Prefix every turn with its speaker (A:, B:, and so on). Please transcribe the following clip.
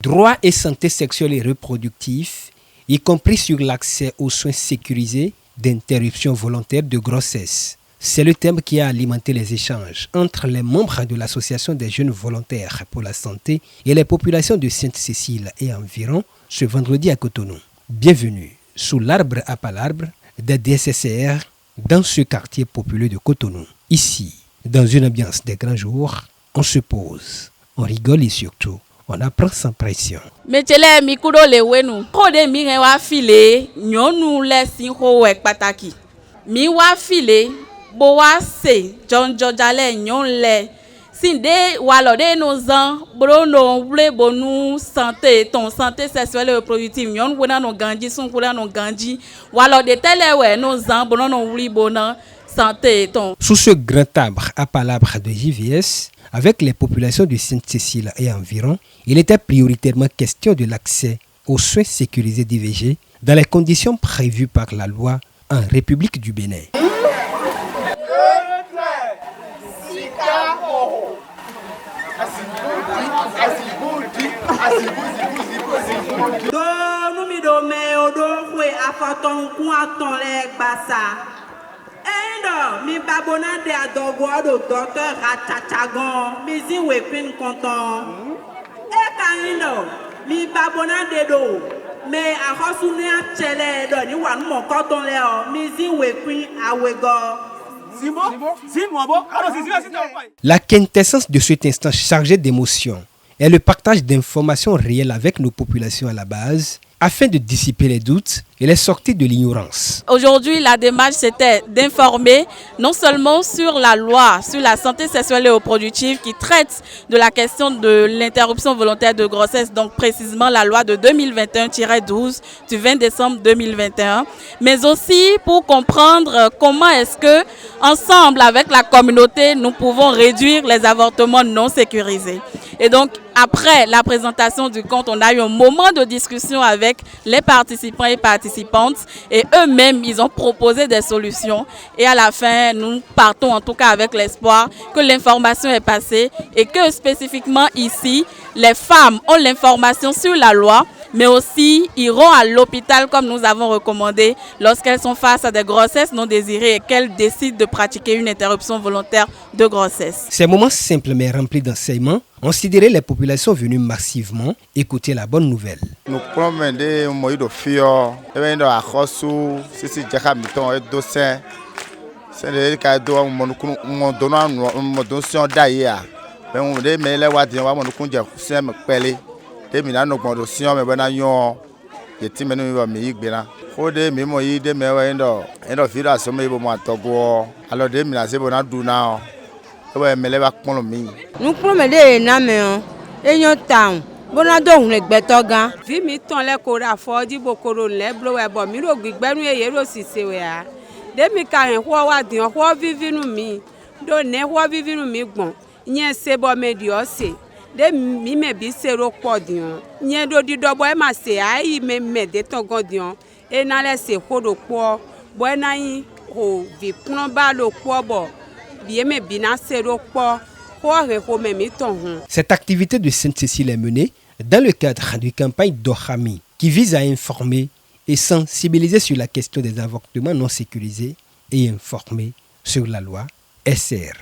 A: droits et santé sexuelle et reproductive, y compris sur l'accès aux soins sécurisés d'interruption volontaire de grossesse. C'est le thème qui a alimenté les échanges entre les membres de l'Association des jeunes volontaires pour la santé et les populations de Sainte-Cécile et environ ce vendredi à Cotonou. Bienvenue sous l'arbre à palabres des DSCR dans ce quartier populaire de Cotonou. Ici, dans une ambiance des grands jours, on se pose, on rigole et surtout, on apprend sans pression.
B: Mechele mi kudo le wenu. Kode mi wa file nyonu le sinho we pataki. Mi wa file bo wa se John Jojale nyon le. Sinde walode no zan brono wle bonu santé ton santé sexuelle et reproductive nyon wona no ganji sun kula no ganji walode telewe no zan brono wli bona santé ton.
A: Sous ce grand arbre à palabres de JVS, avec les populations de Sainte-Cécile et environ, il était prioritairement question de l'accès aux soins sécurisés d'IVG dans les conditions prévues par la loi en République du Bénin.
C: Mi babona de adogo do docteur Rachachagon mi ziwe pin konton e kaindo mi babona de do me ahosune achele do ni wan mo konton le o mi ziwe pin awego.
A: La quintessence de cet instant chargé d'émotions est le partage d'informations réelles avec nos populations à la base, afin de dissiper les doutes et les sortir de l'ignorance.
B: Aujourd'hui, la démarche, c'était d'informer non seulement sur la loi, sur la santé sexuelle et reproductive qui traite de la question de l'interruption volontaire de grossesse, donc précisément la loi de 2021-12 du 20 décembre 2021, mais aussi pour comprendre comment est-ce que, ensemble avec la communauté, nous pouvons réduire les avortements non sécurisés. Et donc, après la présentation du compte, on a eu un moment de discussion avec les participants et participantes et eux-mêmes, ils ont proposé des solutions. Et à la fin, nous partons en tout cas avec l'espoir que l'information est passée et que spécifiquement ici, les femmes ont l'information sur la loi, mais aussi iront à l'hôpital comme nous avons recommandé lorsqu'elles sont face à des grossesses non désirées et qu'elles décident de pratiquer une interruption volontaire de grossesse.
A: Ces moments simples mais remplis d'enseignements ont sidéré les populations venues massivement écouter la bonne nouvelle.
D: Nous prenons des moyens de fuir, et à Khossou, c'est Djahamiton et Dossin. C'est le cas de mon donnant mon donation d'ailleurs. Mais on dit, mais les Wadiens, on nous conduit à Koussin, me pelé. Des minano conditions, mais ben, ayon, les timenu va me yigbena. Faut des mémoires, des mémoires, et nos filles à sommer pour moi, Togo. Alors, des minasés, bon, à Douna.
E: Nous prenons des names et nous town. Bonado le betoga.
F: Vi mi ton le kora fo di bokoro le blo we bo mi ro gbigbenu ye ro sise we a. De mi ka hen ho wa din ho vivinu mi. Do ne ho vivinu mi gbon. Yen se bo me di o se. De mi me bi se ro po din. Yen do di do bo e ma se ai me de ton gan din. E na le se ho do po. Bo na yin ho vi pon ba lo po bo.
A: Cette activité de Sainte-Cécile est menée dans le cadre d'une campagne d'Ohami qui vise à informer et sensibiliser sur la question des avortements non sécurisés et informer sur la loi SR.